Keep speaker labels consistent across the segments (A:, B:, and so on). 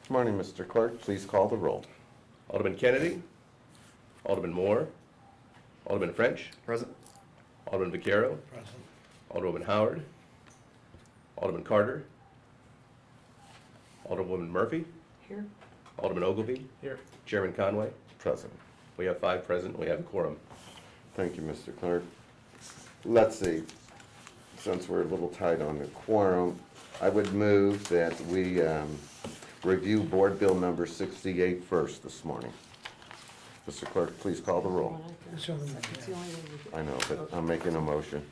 A: Morning, Mr. Clerk. Please call the roll.
B: Alderman Kennedy, Alderman Moore, Alderman French,
C: Present.
B: Alderman Vaquero,
C: Present.
B: Alderwoman Howard, Alderman Carter, Alderwoman Murphy,
D: Here.
B: Alderman Ogilvy,
C: Here.
B: Chairman Conway.
A: Present.
B: We have 5 present. We have a quorum.
A: Thank you, Mr. Clerk. Let's see, since we're a little tight on the quorum, I would move that we review Board Bill number 68 first this morning. Mr. Clerk, please call the roll.
D: It's the only way we can.
A: I know, but I'm making a motion.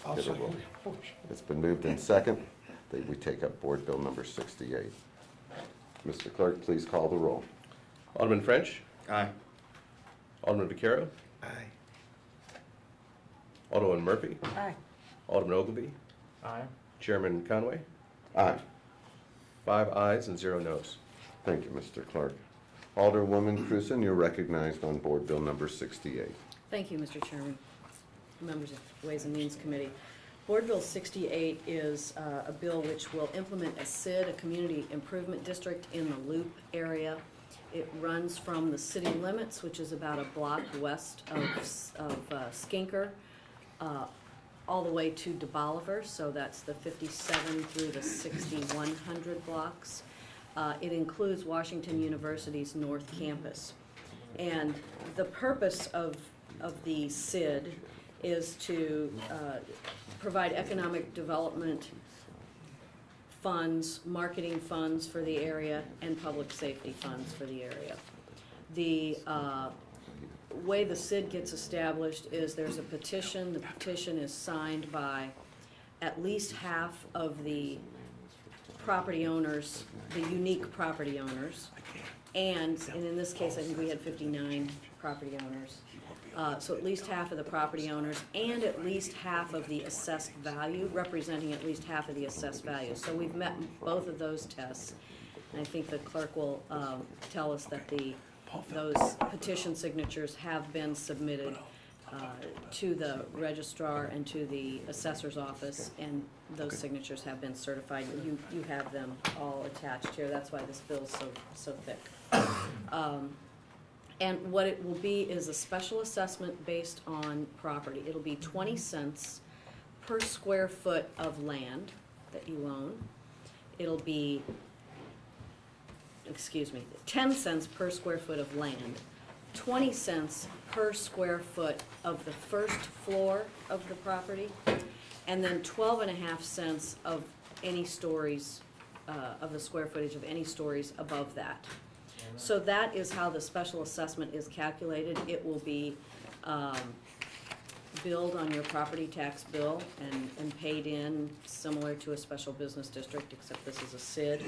C: I'll
A: Get a
C: second
A: roll.
C: the motion.
A: It's been moved in second that we take up Board Bill number 68. Mr. Clerk, please call the roll.
B: Alderman French,
C: Aye.
B: Alderman Vaquero,
C: Aye.
B: Alderwoman Murphy,
D: Aye.
B: Alderman Ogilvy,
C: Aye.
B: Chairman Conway.
A: Aye.
B: 5 ayes and 0 noes.
A: Thank you, Mr. Clerk. Alderwoman KREWSON, you're recognized on Board Bill number 68.
E: Thank you, Mr. Chairman, members of Ways and Means Committee. Board Bill 68 is a bill which will implement a CID, a Community Improvement District, in the Loop area. It runs from the city limits, which is about a block west of Skinker, all the way to DeBoliver, so that's the 57 through the 6100 blocks. It includes Washington University's North Campus. And the purpose of the CID is to provide economic development funds, marketing funds for the area, and public safety funds for the area. The way the CID gets established is there's a petition. The petition is signed by at least half of the property owners, the unique property owners, and in this case, I think we had 59 property owners. So at least half of the property owners and at least half of the assessed value, representing at least half of the assessed value. So we've met both of those tests, and I think the clerk will tell us that those petition signatures have been submitted to the registrar and to the assessor's office, and those signatures have been certified. You have them all attached here. That's why this bill's so thick. And what it will be is a special assessment based on property. It'll be 20 cents per square foot of land that you own. It'll be, 10 cents per square foot of land, 20 cents per square foot of the first floor of the property, and then 12.5 cents of any stories, of the square footage of any stories above that. So that is how the special assessment is calculated. It will be billed on your property tax bill and paid in similar to a special business district, except this is a SID.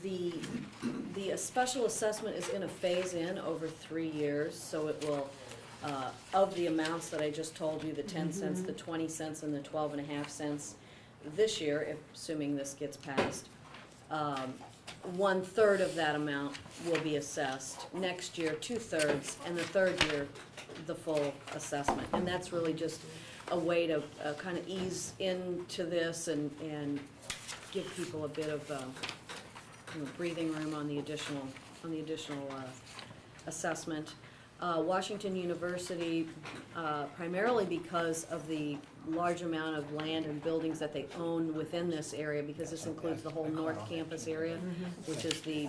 E: The special assessment is gonna phase in over 3 years, so it will, of the amounts that I just told you, the 10 cents, the 20 cents, and the 12.5 cents, this year, assuming this gets passed, 1/3 of that amount will be assessed. Next year, 2/3, and the third year, the full assessment. And that's really just a way to kind of ease into this and give people a bit of breathing room on the additional assessment. Washington University, primarily because of the large amount of land and buildings that they own within this area, because this includes the whole North Campus area, which is the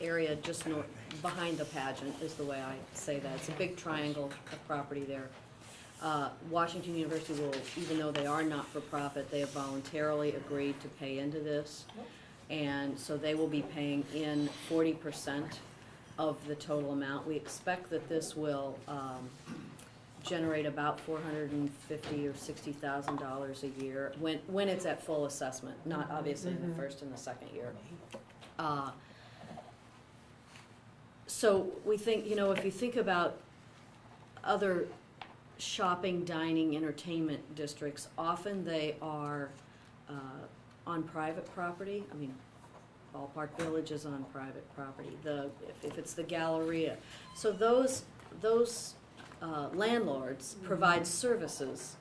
E: area just behind the pageant, is the way I say that. It's a big triangle of property there. Washington University will, even though they are not-for-profit, they have voluntarily agreed to pay into this. And so they will be paying in 40% of the total amount. We expect that this will generate about $450,000 or $60,000 a year when it's at full assessment, not obviously in the first and the second year. So we think, if you think about other shopping, dining, entertainment districts, often they are on private property. I mean, Ballpark Village is on private property. If it's the Galleria, so those landlords provide services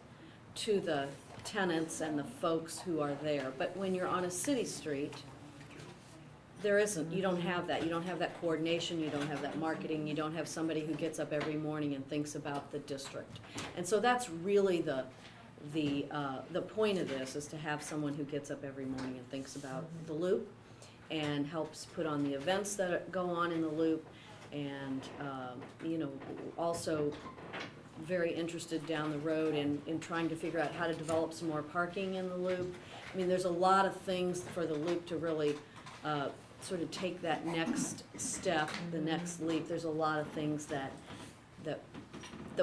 E: to the tenants and the folks who are there. But when you're on a city street, there isn't, you don't have that. You don't have that coordination, you don't have that marketing, you don't have somebody who gets up every morning and thinks about the district. And so that's really the point of this, is to have someone who gets up every morning and thinks about the loop and helps put on the events that go on in the loop, and, also very interested down the road in trying to figure out how to develop some more parking in the loop. I mean, there's a lot of things for the loop to really sort of take that next step, the next leap. There's a lot of things that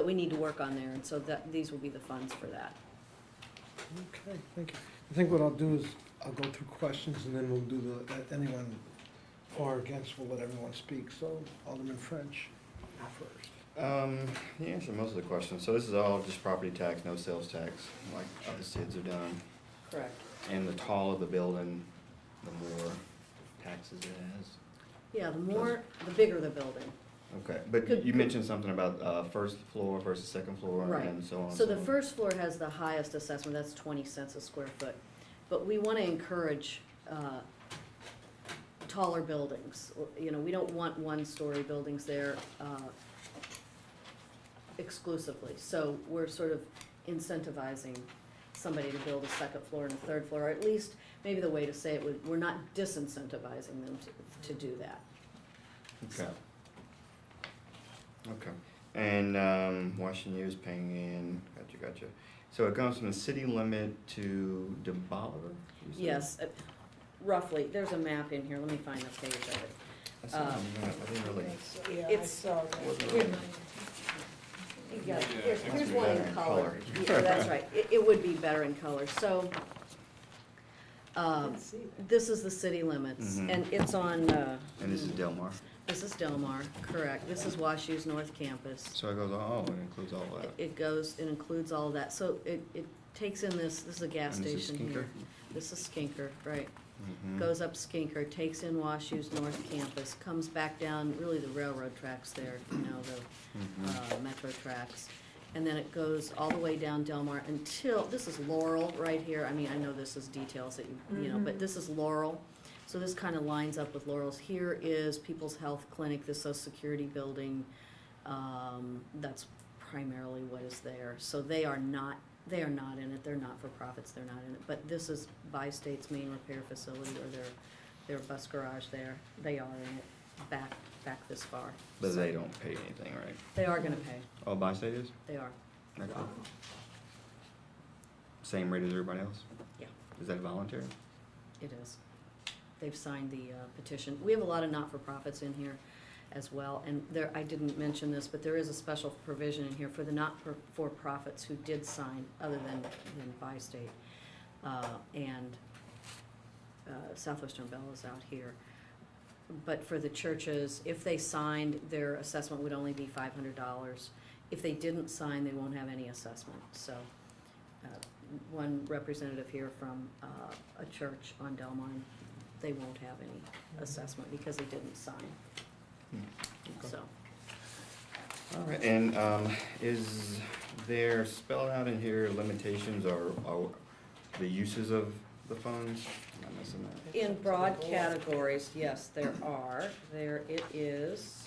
E: we need to work on there, and so these will be the funds for that.
C: Okay, thank you. I think what I'll do is I'll go through questions and then we'll do anyone for or against, we'll let everyone speak. So Alderman French, you're first.
F: You answered most of the questions. So this is all just property tax, no sales tax, like other cities have done.
E: Correct.
F: And the taller the building, the more taxes it has.
E: Yeah, the bigger the building.
F: Okay, but you mentioned something about first floor versus second floor
E: Right.
F: and so on.
E: So the first floor has the highest assessment, that's 20 cents a square foot. But we want to encourage taller buildings. You know, we don't want one-story buildings there exclusively. So we're sort of incentivizing somebody to build a second floor and a third floor, or at least, maybe the way to say it would, we're not disincentivizing them to do that.
F: Okay. Okay. And Washington U is paying in, gotcha. So it goes from the city limit to DeBoller?
E: Yes, roughly. There's a map in here. Let me find the page of it.
F: That's not on the map. I didn't really.
D: Yeah, I
E: It's-
D: saw that.
F: wasn't
E: Here.
F: really-
E: Here's
F: be
E: one
F: better
E: in
F: in
E: color.
F: color.
E: Yeah, that's right. It would be better in color. So,
D: Didn't see that.
E: this is the city limits,
F: Mhm.
E: and it's on,
F: And this is Del Mar.
E: this is Del Mar, correct. This is WashU's North Campus.
F: So it goes, it includes all that.
E: It includes all of that. So it takes in this is a gas
F: And this is
E: station here.
F: Skinker?
E: This is Skinker, right.
F: Mhm.
E: Goes up Skinker, takes in WashU's North Campus, comes back down, really the railroad tracks there, the
F: Mhm.
E: metro tracks. And then it goes all the way down Del Mar until, this is Laurel right here. I mean, I know this is details that you know, but this is Laurel. So this kind of lines up with Laurel's. Here is People's Health Clinic, the Social Security building. That's primarily what is there. So they are not in it. They're not for profits. They're not in it. But this is Bi-State's main repair facility, or their bus garage there. They are in it, back this far.
F: But
E: So
F: they don't pay anything, right?
E: They are gonna pay.
F: Oh, Bi-State is?
E: They are.
F: Okay. Same rate as everybody else?
E: Yeah.
F: Is that voluntary?
E: It is. They've signed the petition. We have a lot of not-for-profits in here as well, and there, I didn't mention this, but there is a special provision in here for the not-for-profits who did sign, other than Bi-State. And Southwestern Bell is out here. But for the churches, if they signed, their assessment would only be $500. If they didn't sign, they won't have any assessment. So, one representative here from a church on Del Mar, they won't have any assessment because they didn't sign.
F: Okay.
E: So,
F: All right, and is there spelled out in here limitations or the uses of the funds? Am I missing that?
E: in broad categories, yes, there are. There it is.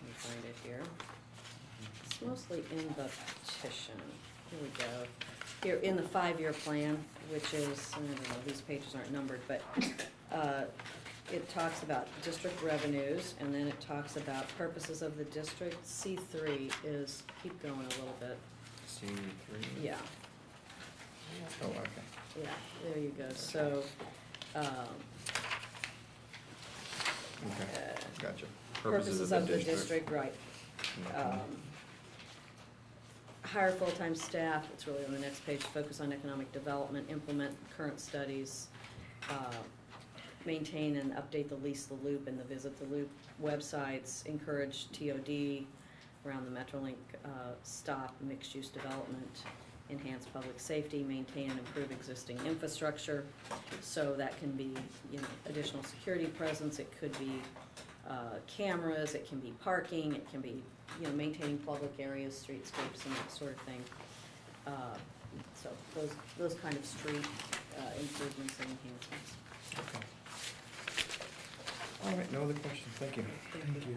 E: Let me find it here. It's mostly in the petition. Here we go. Here, in the 5-year plan, which is, I don't know, these pages aren't numbered, but it talks about district revenues, and then it talks about purposes of the district. C3 is, keep going a little bit.
F: C3?
E: Yeah,
F: Oh, okay.
E: yeah, there you go. So,
F: Okay, gotcha.
E: purposes of the district, right.
F: Okay.
E: Hire full-time staff, it's really on the next page, focus on economic development, implement current studies, maintain and update the Lease the Loop and the Visit the Loop websites, encourage TOD around the Metrolink stop, mixed-use development, enhance public safety, maintain and improve existing infrastructure. So that can be, additional security presence, it could be cameras, it can be parking, it can be, you know, maintaining public areas, streetscapes, and that sort of thing. So those kind of street improvements and enhancements.
F: Okay. All right, no other questions, thank you.
C: Thank you.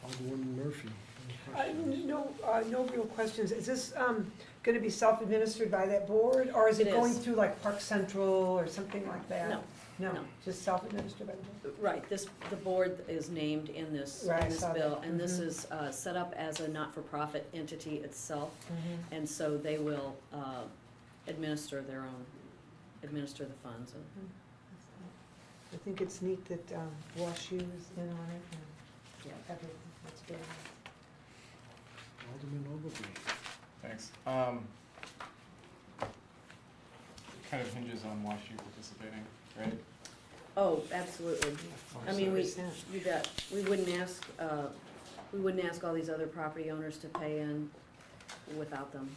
C: Alderwoman Murphy, any questions?
G: No real questions. Is this gonna be self-administered by that board, or is it
E: It
G: going
E: is.
G: through like Park Central or something like that?
E: No,
G: No,
E: no.
G: just self-administered by the board?
E: right, the board is named in this
G: Right, I saw
E: bill,
G: that.
E: and this
G: Mhm.
E: is set up as a not-for-profit entity itself,
G: Mm-hmm.
E: and so they will administer the funds. And
G: I think it's neat that WashU is in on it, and
E: Yeah.
G: everything, that's very nice.
C: Alderman Ogilvy.
H: Thanks. It kind of hinges on WashU participating, right?
E: Oh, absolutely. I mean, we
G: 100%.
E: wouldn't ask all these other property owners to pay in without them.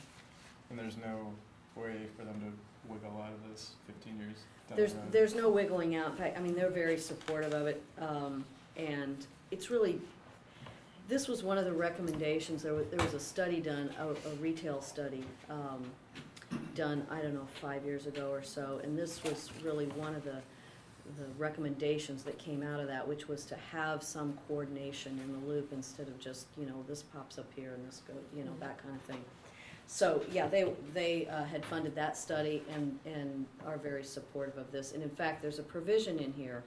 H: And there's no way for them to wiggle out of this 15 years down the road?
E: There's no wiggling out. In fact, I mean, they're very supportive of it. And it's really, this was one of the recommendations. There was a study done, a retail study, done, I don't know, 5 years ago or so. And this was really one of the recommendations that came out of that, which was to have some coordination in the loop instead of just, you know, this pops up here and this goes, you know, that kind of thing. So, yeah, they had funded that study and are very supportive of this. And in fact, there's a provision in here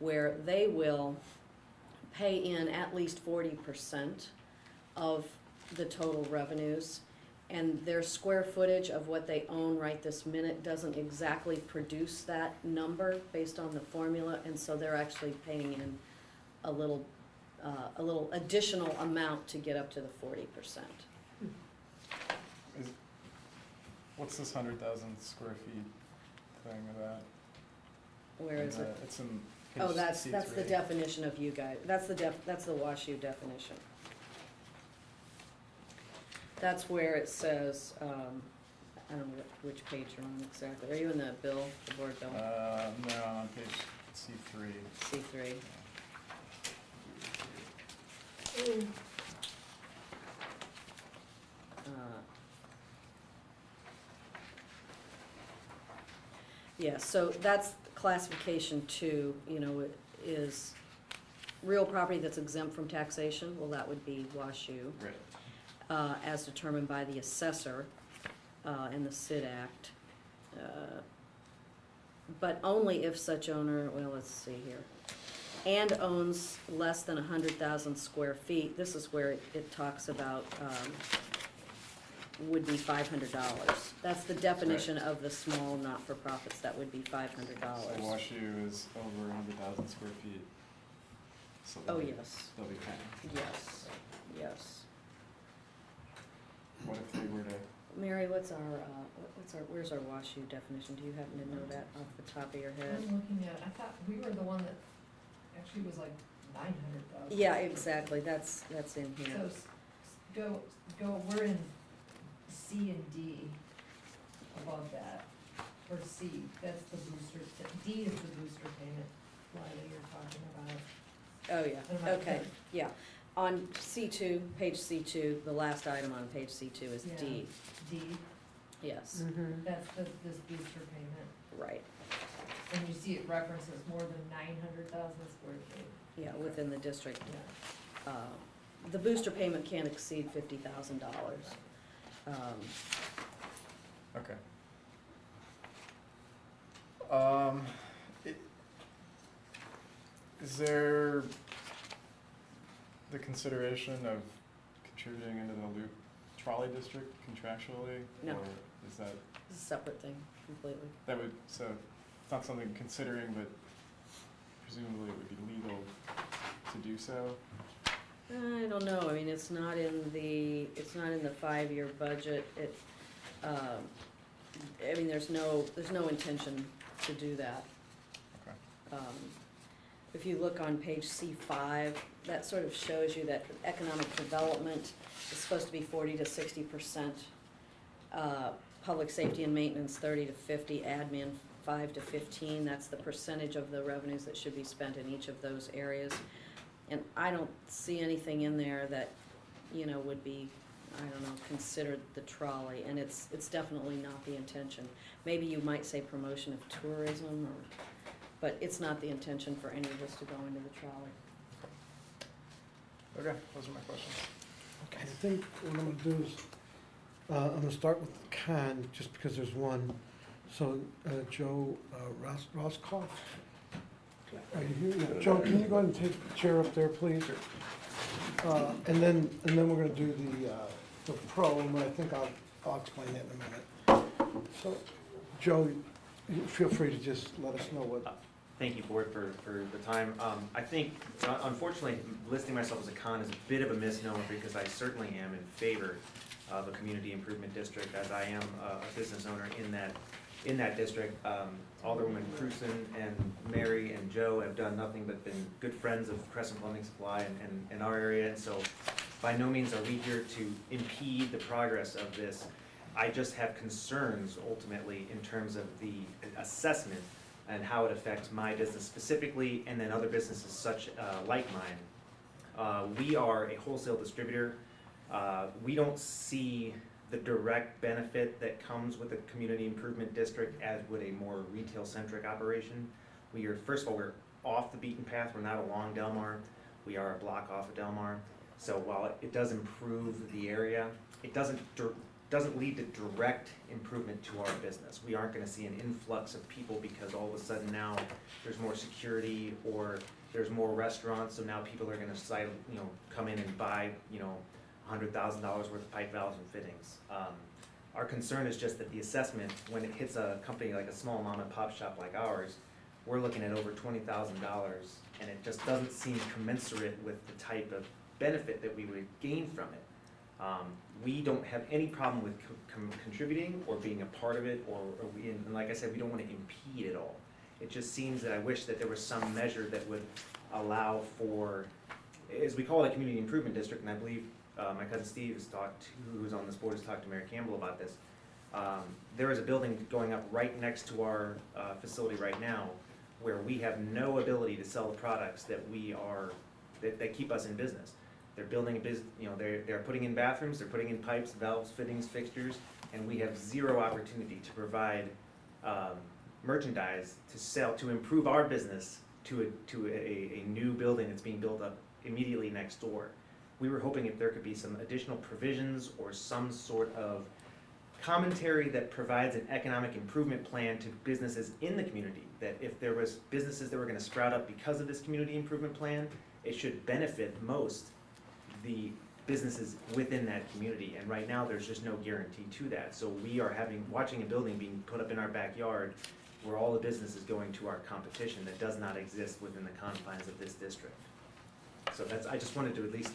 E: where they will pay in at least 40% of the total revenues. And their square footage of what they own right this minute doesn't exactly produce that number based on the formula. And so they're actually paying in a little additional amount to get up to the 40%.
H: What's this 100,000 square feet thing about?
E: Where is it?
H: It's in
E: Oh,
H: page
E: that's the
H: C3.
E: definition of you guys, that's the WashU definition. That's where it says, I don't know which page you're on exactly. Are you in the bill, the board bill?
H: No, I'm on page C3.
E: C3. Yeah, so that's classification 2, you know, is real property that's exempt from taxation, well, that would be WashU.
H: Right.
E: As determined by the assessor in the SID Act. But only if such owner, well, let's see here, and owns less than 100,000 square feet. This is where it talks about would be $500. That's the definition of the small not-for-profits, that would be $500.
H: So WashU is over 100,000 square feet. So
E: Oh,
H: they'll-
E: yes,
H: They'll be paying.
E: yes, yes.
H: What if they were to,
E: Mary, where's our WashU definition? Do you happen to know that off the top of your head?
D: I'm looking at, I thought we were the one that actually was like 900,000.
E: Yeah, exactly, that's in
D: So
E: here.
D: we're in C and D above that, or C, that's the booster, D is the booster payment, Lila, you're talking about.
E: Oh,
D: Am
E: yeah,
D: I
E: okay,
D: okay?
E: yeah. On C2, page C2, the last item on page C2 is
D: Yeah.
E: D,
D: D,
E: yes,
G: Mhm.
D: that's this booster payment,
E: right,
D: and you see it references more than 900,000 square feet.
E: yeah, within the district.
D: Yeah.
E: The booster payment can't exceed $50,000.
H: okay. Is there the consideration of contributing into the loop trolley district contractually?
E: No.
H: Or is that,
E: It's a separate thing completely.
H: so it's not something considering, but presumably it would be legal to do so?
E: I don't know, I mean, it's not in the 5-year budget, I mean, there's no intention to do that.
H: Okay.
E: If you look on page C5, that sort of shows you that economic development is supposed to be 40 to 60%, public safety and maintenance 30 to 50, admin 5 to 15. That's the percentage of the revenues that should be spent in each of those areas. And I don't see anything in there that, would be, I don't know, considered the trolley, and it's definitely not the intention. Maybe you might say promotion of tourism, but it's not the intention for any of this to go into the trolley.
H: Okay, those are my questions.
C: Okay, I think what I'm gonna do is, I'm gonna start with Con, just because there's one. So, Joe Roscoff? Are you here? Yeah. Joe, can you go ahead and take the chair up there, please? And then we're gonna do the pro, and I think I'll explain that in a minute. So, Joe, you feel free to just let us know what.
I: Thank you, Board, for the time. I think, unfortunately, listing myself as a con is a bit of a misnomer because I certainly am in favor of a community improvement district, as I am a business owner in that district. Alderman KREWSON and Mary and Joe have done nothing but been good friends of KREWSON Plumbing Supply in our area, and so by no means are we here to impede the progress of this. I just have concerns ultimately in terms of the assessment and how it affects my business specifically, and then other businesses such like mine. We are a wholesale distributor. We don't see the direct benefit that comes with a community improvement district as would a more retail-centric operation. First of all, we're off the beaten path. We're not along Delmar. We are a block off of Delmar. So while it does improve the area, it doesn't lead to direct improvement to our business. We aren't gonna see an influx of people because all of a sudden now there's more security or there's more restaurants, so now people are gonna come in and buy, $100,000 worth of pipe valves and fittings. Our concern is just that the assessment, when it hits a company like a small mom and pop shop like ours, we're looking at over $20,000, and it just doesn't seem commensurate with the type of benefit that we would gain from it. We don't have any problem with contributing or being a part of it, and like I said, we don't want to impede at all. It just seems that I wish that there was some measure that would allow for, as we call it, a community improvement district, and I believe my cousin Steve who's on this board, has talked to Mayor Campbell about this. There is a building going up right next to our facility right now where we have no ability to sell the products that that keep us in business. They're building a business, they're putting in bathrooms, they're putting in pipes, valves, fittings, fixtures, and we have zero opportunity to provide merchandise to sell, to improve our business to a new building that's being built up immediately next door. We were hoping if there could be some additional provisions or some sort of commentary that provides an economic improvement plan to businesses in the community, that if there was businesses that were gonna sprout up because of this community improvement plan, it should benefit most the businesses within that community. And right now, there's just no guarantee to that. So we are watching a building being put up in our backyard where all the business is going to our competition that does not exist within the confines of this district. So I just wanted to at least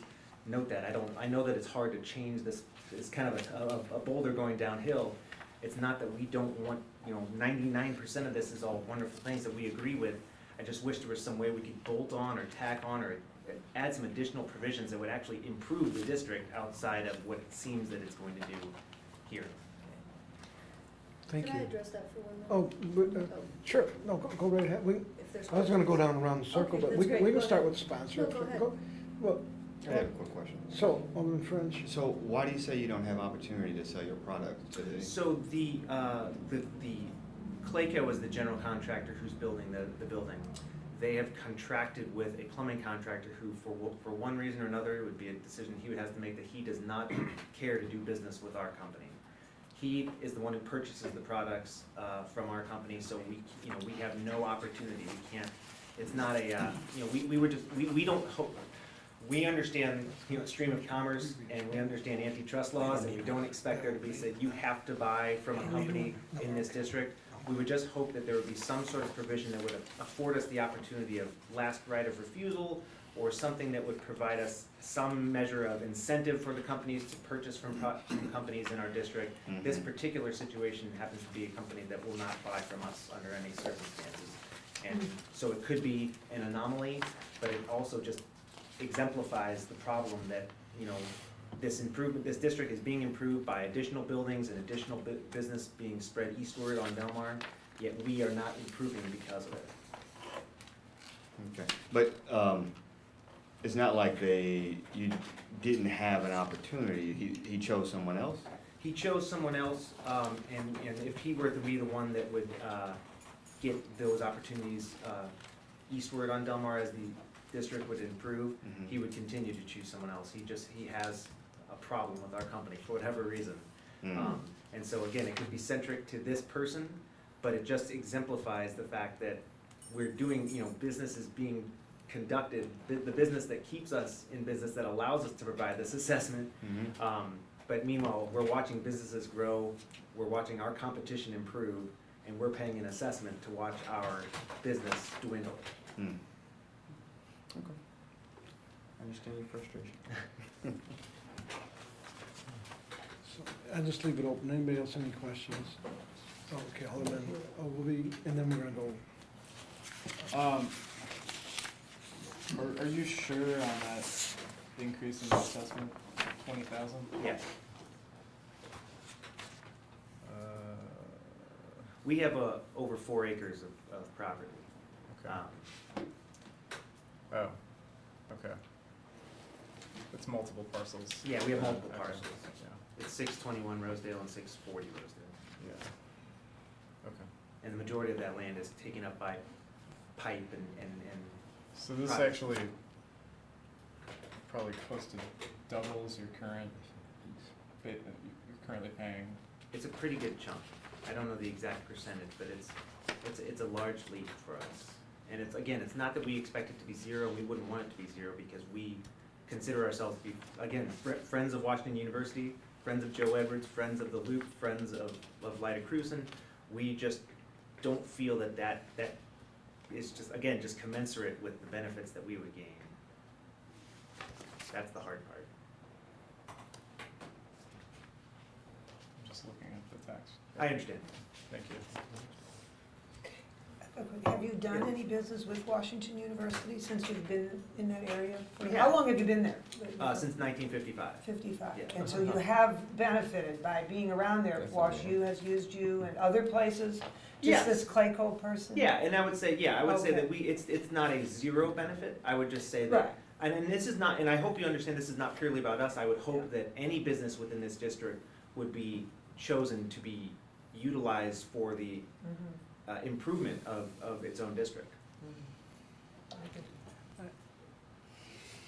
I: note that. I know that it's hard to change this. It's kind of a boulder going downhill. It's not that we don't want, 99% of this is all wonderful things that we agree with. I just wish there was some way we could bolt on or tack on or add some additional provisions that would actually improve the district outside of what it seems that it's going to do here.
C: Thank
E: Can I
C: you.
E: address that for 1 minute?
C: Oh, sure, no, go right ahead.
E: If there's
C: I was gonna go down around the circle,
E: Okay,
C: but
E: that's
C: we
E: great.
C: can
E: Go
C: start
E: ahead.
C: with sponsor.
E: No, go ahead.
C: Well,
F: I have a quick question.
C: so, Alderman French.
F: So why do you say you don't have opportunity to sell your product today?
I: So the Clayco is the general contractor who's building the building. They have contracted with a plumbing contractor who, for one reason or another, it would be a decision he would have to make, that he does not care to do business with our company. He is the one who purchases the products from our company, so we have no opportunity. We can't. It's not a we don't hope. We understand stream of commerce, and we understand antitrust laws, and we don't expect there to be said you have to buy from a company in this district. We would just hope that there would be some sort of provision that would afford us the opportunity of last right of refusal, or something that would provide us some measure of incentive for the companies to purchase from companies in our district.
F: Mhm.
I: This particular situation happens to be a company that will not buy from us under any circumstances. And so it could be an anomaly, but it also just exemplifies the problem that, this district is being improved by additional buildings and additional business being spread eastward on Delmar. yet we are not improving because of it.
F: Okay, but, it's not like you didn't have an opportunity, he chose someone else?
I: He chose someone else, and if he were to be the one that would get those opportunities eastward on Del Mar as the district would improve,
F: Mhm.
I: he would continue to choose someone else. He has a problem with our company for whatever reason.
F: Mm.
I: And so again, it could be centric to this person, but it just exemplifies the fact that we're doing, business is being conducted, the business that keeps us in business, that allows us to provide this assessment.
F: Mhm.
I: But meanwhile, we're watching businesses grow, we're watching our competition improve, and we're paying an assessment to watch our business dwindle.
F: Hmm. Okay. I understand your frustration.
C: So I just leave it open. Anybody else any questions? Oh, okay, Alderman Ogilvy, and then we're gonna go.
H: Are you sure on that increase in the assessment, 20,000?
I: Yes. We have over 4 acres of property.
H: Okay. Oh, okay. It's multiple parcels.
I: Yeah, we have multiple
H: Okay.
I: parcels.
H: Yeah,
I: It's 621 Rosedale and 640 Rosedale.
H: yeah. Okay.
I: And the majority of that land is taken up by pipe and
H: So this
I: Right.
H: actually probably close to doubles your current, you're currently paying.
I: it's a pretty good chunk. I don't know the exact percentage, but it's a large leap for us. And it's not that we expect it to be zero, we wouldn't want it to be zero, because we consider ourselves to be, again, friends of Washington University, friends of Joe Edwards, friends of the Loop, friends of LYDA KREWSON. We just don't feel that is just commensurate with the benefits that we would gain. That's the hard part.
H: I'm just looking at the tax.
I: I understand.
H: Thank you.
G: Have you done any business with Washington University since you've been in that area?
I: We
G: How
I: have.
G: long have you been there?
I: Since 1955.
G: 55.
I: Yeah.
G: And so you have benefited by being around there. If Wash U has used you and other places?
I: Yes.
G: Just this Clayco person?
I: Yeah, and I would say that
G: Okay.
I: it's not a zero benefit. I would just say
G: Right.
I: that, and this is not, and I hope you understand this is not purely about us. I would hope that any business within this district would be chosen to be utilized for the
G: Mhm.
I: improvement of its own district.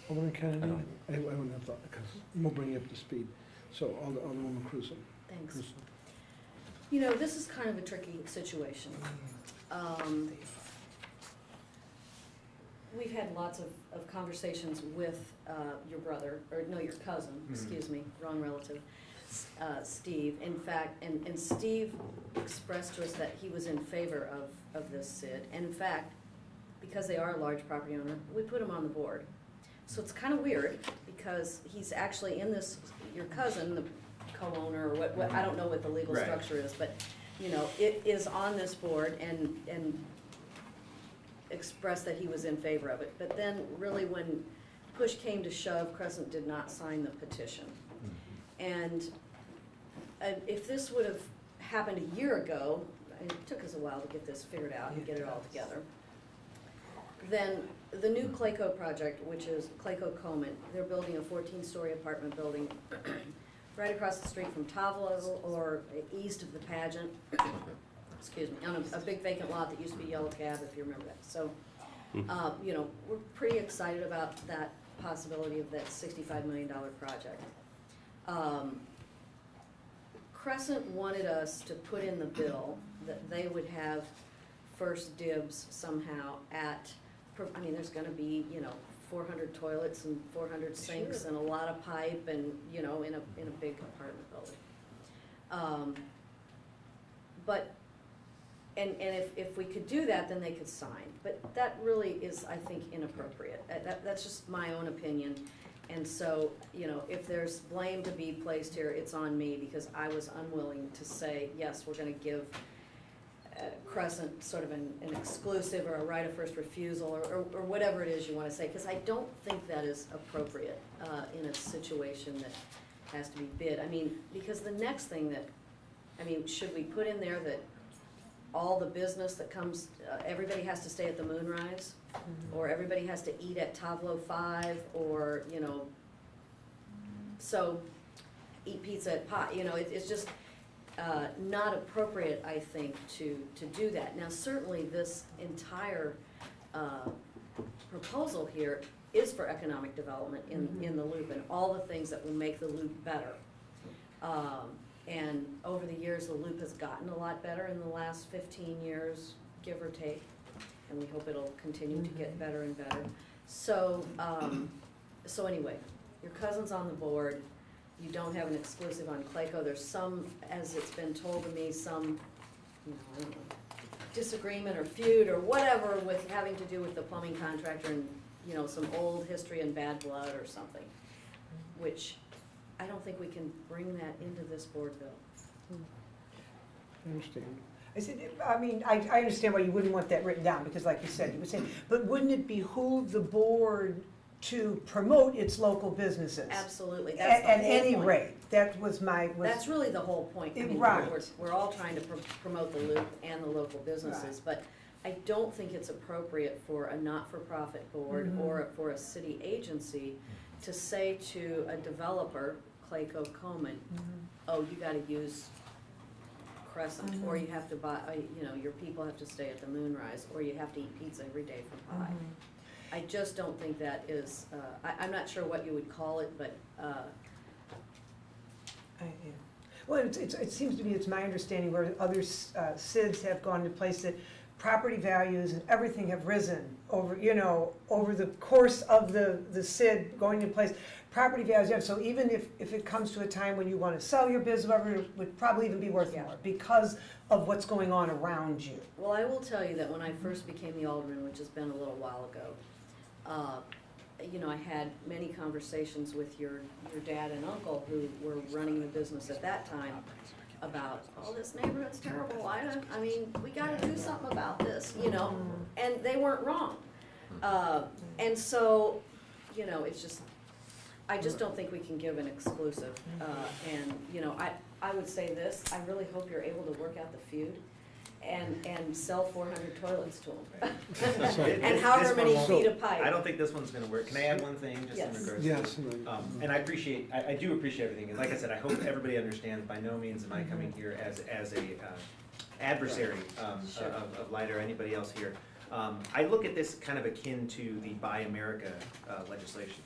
C: Alderman Kennedy?
B: don't-
C: I wouldn't have thought, because we'll bring you up to speed. So Alderwoman KREWSON.
E: Thanks.
C: KREWSON.
E: This is kind of a tricky situation. We've had lots of conversations with your brother, or no, your cousin,
I: Mhm.
E: excuse me, wrong relative, Steve. In fact, and Steve expressed to us that he was in favor of this SID. And in fact, because they are a large property owner, we put him on the board. So it's kind of weird, because he's actually in this, your cousin, the co-owner, or what, I don't know what the legal
I: Right.
E: structure is, but, it is on this board and expressed that he was in favor of it. But then really when push came to shove, Crescent did not sign the petition. And if this would have happened a year ago, and it took us a while to get this figured out and get it all together, then the new Clayco project, which is Clayco Coleman, they're building a 14-story apartment building right across the street from Tavla, or east of the pageant, excuse me, on a big vacant lot that used to be Yellow Cab, if you remember that. So, we're pretty excited about that possibility of that $65 million project. Crescent wanted us to put in the bill that they would have first dibs somehow at, there's gonna be, 400 toilets and 400 sinks
G: Sure.
E: and a lot of pipe and, in a big apartment building. But, and if we could do that, then they could sign. But that really is, I think, inappropriate. That's just my own opinion. And so, if there's blame to be placed here, it's on me, because I was unwilling to say, yes, we're gonna give Crescent sort of an exclusive or a right of first refusal, or whatever it is you wanna say, because I don't think that is appropriate in a situation that has to be bid. Because the next thing that, should we put in there that all the business that comes, everybody has to stay at the Moonrise, or everybody has to eat at Tavlo 5, or, you know, so eat pizza at Pot, you know, it's just not appropriate, I think, to do that. Now, certainly this entire proposal here is for economic development in the loop and all the things that will make the loop better. And over the years, the loop has gotten a lot better in the last 15 years, give or take, and we hope it'll continue to get better and better. So, so anyway, your cousin's on the board. You don't have an exclusive on Clayco. There's some, as it's been told to me, some, you know, I don't know, disagreement or feud or whatever with having to do with the plumbing contractor and, you know, some old history and bad blood or something, which I don't think we can bring that into this board bill.
C: I understand.
G: I said, I mean, I understand why you wouldn't want that written down, because like you said, you would say, but wouldn't it behoove the board to promote its local businesses?
E: Absolutely, that's the
G: At
E: whole
G: any
E: point.
G: rate, that was my,
E: That's really the whole point. I mean,
G: Right.
E: we're all trying to promote the loop and the local businesses, but I don't think it's appropriate for a not-for-profit board or for a city agency to say to a developer, Clayco Coleman, oh, you gotta use KREWSON, or you have to buy, you know, your people have to stay at the Moonrise, or you have to eat pizza every day from Pie. I just don't think that is, I'm not sure what you would call it, but,
G: Yeah. Well, it seems to me, it's my understanding where other SIDs have gone to place that property values and everything have risen over, you know, over the course of the SID going into place. Property values have, so even if it comes to a time when you want to sell your business, whatever, it would probably even be worth
E: Yeah.
G: more because of what's going on around you.
E: well, I will tell you that when I first became the alderman, which has been a little while ago, you know, I had many conversations with your dad and uncle who were running the business at that time about, oh, this neighborhood's terrible, I mean, we gotta do something about this, you know, and they weren't wrong. And so, you know, it's just, I just don't think we can give an exclusive. And, you know, I would say this, I really hope you're able to work out the feud and sell 400 toilets to them. And however many feet of pipe.
I: I don't think this one's gonna work. Can I add one thing just in
E: Yes.
I: regards to?
C: Yes.
I: And I do appreciate everything, and like I said, I hope everybody understands, by no means am I coming here as a adversary
E: Sure.
I: of LYDA or anybody else here. I look at this kind of akin to the Buy America legislation.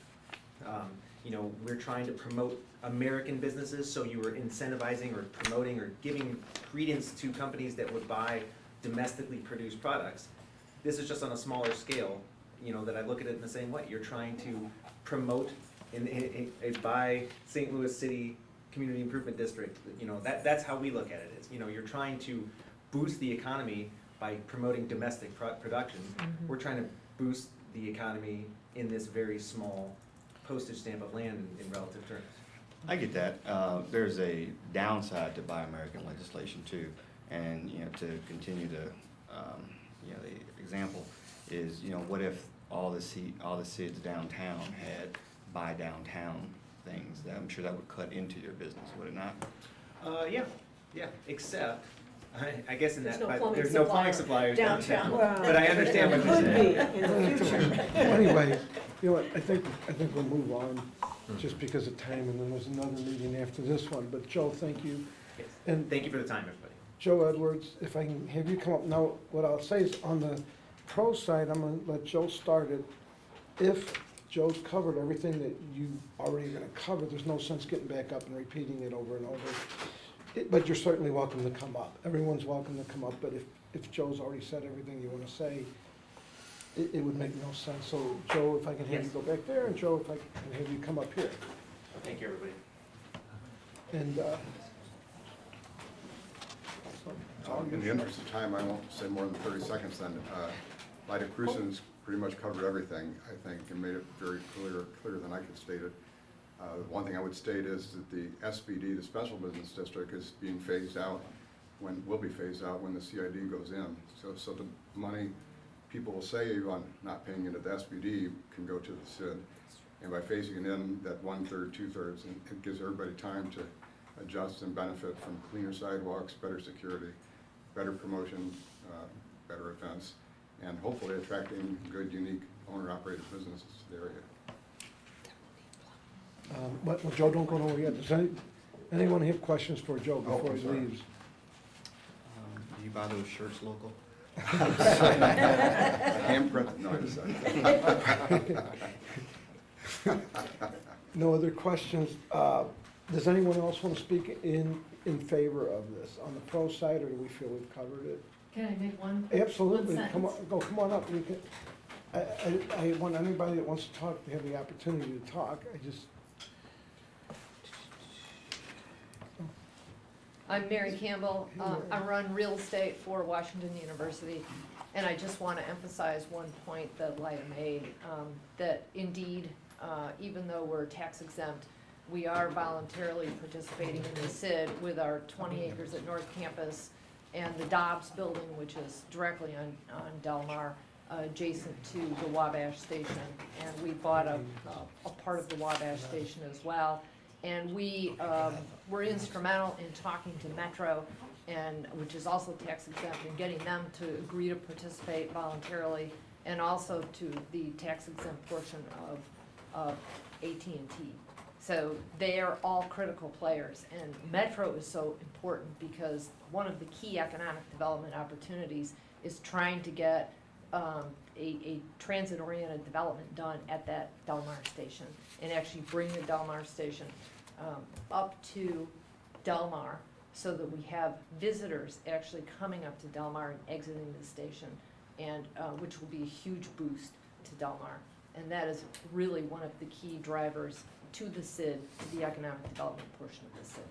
I: You know, we're trying to promote American businesses, so you are incentivizing or promoting or giving credence to companies that would buy domestically produced products. This is just on a smaller scale, you know, that I look at it in the same way. You're trying to promote a Buy St. Louis City Community Improvement District, you know, that's how we look at it, is, you know, you're trying to boost the economy by promoting domestic production. We're trying to boost the economy in this very small postage stamp of land in relative terms.
F: I get that. There's a downside to Buy American legislation too. And, you know, to continue the, you know, the example is, you know, what if all the SIDs downtown had Buy Downtown things? I'm sure that would cut into your business, would it not?
I: Yeah, except, I guess in
E: There's
I: that,
E: no
I: but
E: plumbing
I: there's no plumbing
E: supplier
I: suppliers
E: downtown.
I: downtown. But I understand what you're
G: Could
I: saying.
G: be in the future.
C: Anyway, you know what, I think we'll move on, just because of time, and then there's another meeting after this one. But Joe, thank you.
I: Yes.
C: And
I: Thank you for the time, everybody.
C: Joe Edwards, if I can have you come up. Now, what I'll say is, on the pro side, I'm gonna let Joe start it. If Joe's covered everything that you already gonna cover, there's no sense getting back up and repeating it over and over. But you're certainly welcome to come up. Everyone's welcome to come up, but if Joe's already said everything you wanna say, it would make no sense. So, Joe, if I can have you
I: Yes.
C: go back there, and Joe, if I can have you come up here.
I: Thank you, everybody.
C: And,
J: In the interest of time, I won't say more than 30 seconds then. LYDA KREWSON's pretty much covered everything, I think, and made it very clearer than I could state it. One thing I would state is that the SBD, the Special Business District, is being phased out, will be phased out when the CID goes in. So the money people will save on not paying into the SBD can go to the SID. And by phasing it in, that 1/3, 2/3, and it gives everybody time to adjust and benefit from cleaner sidewalks, better security. better promotion, better events, and hopefully attracting good, unique owner-operated businesses to the area.
C: But Joe, don't go nowhere yet. Does anyone have questions for Joe
J: Oh,
C: before
J: I'm
C: he
J: sorry.
C: leaves?
F: Do you buy those shirts local?
J: Handprint, no, I just
C: No other questions? Does anyone else want to speak in favor of this, on the pro side, or do we feel we've covered it?
D: Can I make one?
C: Absolutely,
D: one
C: come on,
D: sentence?
C: come on up, we can, I want anybody that wants to talk to have the opportunity to talk,
K: I'm Mary Campbell.
C: Hey, Mary.
K: I run real estate for Washington University, and I just want to emphasize one point that LYDA made, that indeed, even though we're tax exempt, we are voluntarily participating in the SID with our 20 acres at North Campus and the Dobbs building, which is directly on Del Mar, adjacent to the Wabash Station. And we bought a part of the Wabash Station as well. And we were instrumental in talking to Metro, and which is also tax exempt, and getting them to agree to participate voluntarily, and also to the tax exempt portion of AT&T. So they are all critical players, and Metro is so important because one of the key economic development opportunities is trying to get a transit-oriented development done at that Del Mar station, and actually bring the Del Mar station up to Del Mar so that we have visitors actually coming up to Del Mar and exiting the station, and which will be a huge boost to Del Mar. And that is really one of the key drivers to the SID, to the economic development portion of the SID.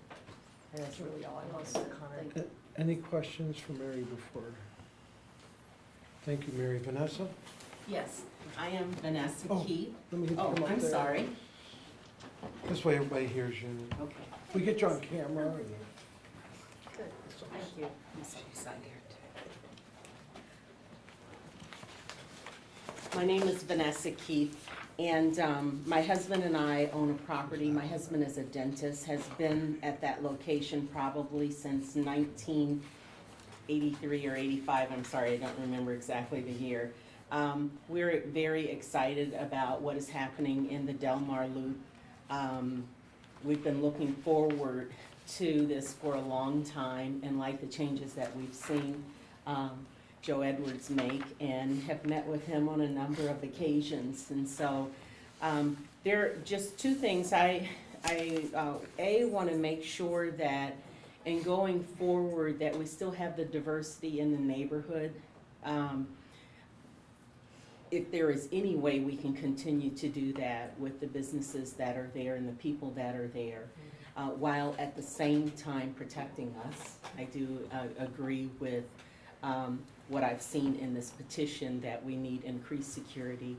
K: And that's really all I want to comment.
C: Any questions for Mary before? Thank you, Mary. Vanessa?
L: Yes, I am Vanessa
C: Oh,
L: Keith.
C: Let me get you
L: Oh,
C: come up
L: I'm
C: there.
L: sorry.
C: This way everybody hears you.
L: Okay.
C: We get you on camera.
L: Good. Thank you. My name is Vanessa Keith, and my husband and I own a property. My husband is a dentist, has been at that location probably since 1983 or 85. I'm sorry, I don't remember exactly the year. We're very excited about what is happening in the Del Mar Loop. We've been looking forward to this for a long time, and like the changes that we've seen Joe Edwards make, and have met with him on a number of occasions. And so there are just two things. I want to make sure that in going forward that we still have the diversity in the neighborhood. If there is any way we can continue to do that with the businesses that are there and the people that are there, while at the same time protecting us. I do agree with what I've seen in this petition, that we need increased security.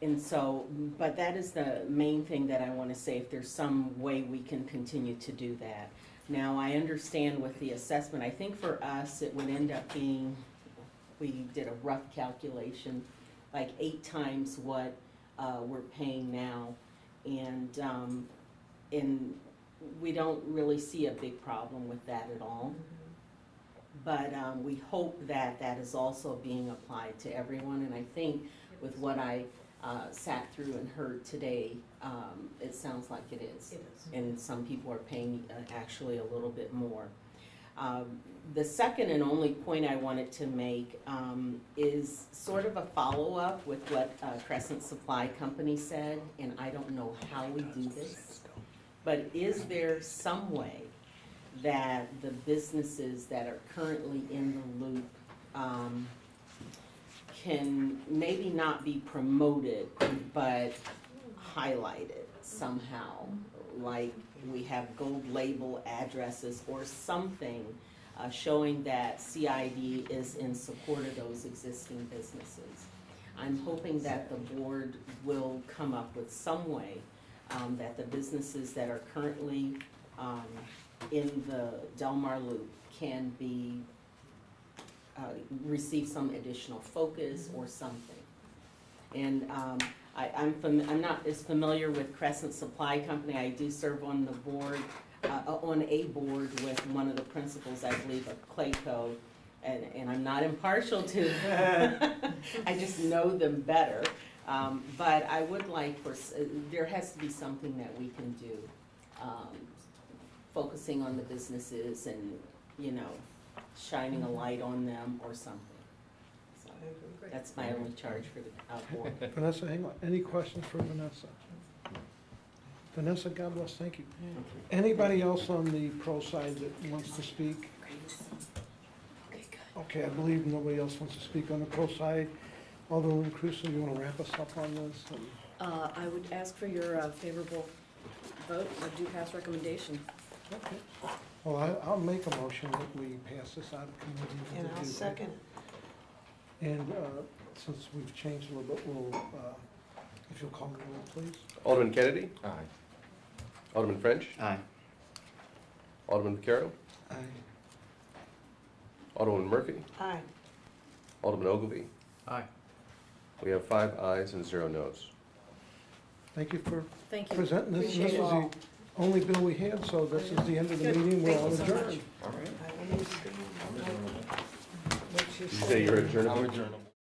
L: And so, but that is the main thing that I want to say, if there's some way we can continue to do that. Now, I understand with the assessment, I think for us, it would end up being, we did a rough calculation, like 8 times what we're paying now. And we don't really see a big problem with that at all. But we hope that that is also being applied to everyone. And I think with what I sat through and heard today, it sounds like it is.
K: It is.
L: And some people are paying actually a little bit more. The second and only point I wanted to make is sort of a follow-up with what Crescent Supply Company said, and I don't know how we do this, but is there some way that the businesses that are currently in the loop can maybe not be promoted, but highlighted somehow? Like we have gold label addresses or something showing that CID is in support of those existing businesses. I'm hoping that the board will come up with some way that the businesses that are currently in the Del Mar Loop can be, receive some additional focus or something. And I'm not as familiar with Crescent Supply Company. I do serve on the board. on a board with one of the principals, I believe, of Clayco, and I'm not impartial to I just know them better. But I would like there has to be something that we can do, focusing on the businesses and, you know, shining a light on them or something. So that's my only charge for the board.
C: Vanessa, hang on, any questions for Vanessa? Vanessa, God bless, thank you. Anybody else on the pro side that wants to speak? Okay, I believe nobody else wants to speak on the pro side. Alderman KREWSON, you want to wrap us up on this?
E: I would ask for your favorable vote, or do pass recommendation.
C: Okay. Well, I'll make a motion that we pass this out of committee.
G: And I'll second.
C: And since we've changed a little bit, we'll, if you'll call me roll, please.
B: Alderman Kennedy?
A: Aye.
B: Alderman French?
F: Aye.
B: Alderman Vaquero?
C: Aye.
B: Alderman Murphy?
G: Aye.
B: Alderman Ogilvy?
H: Aye.
B: We have 5 ayes and 0 noes.
C: Thank you for
E: Thank you.
C: presenting this.
G: Appreciate
C: This
G: it
C: was
G: all.
C: the only bill we had, so this is the end of the
G: Good.
C: meeting. We're
G: Thank
C: all
G: you so much.
C: adjourned.
G: I will use the- what you
B: Did you say you're adjournable?
H: I'm adjournable.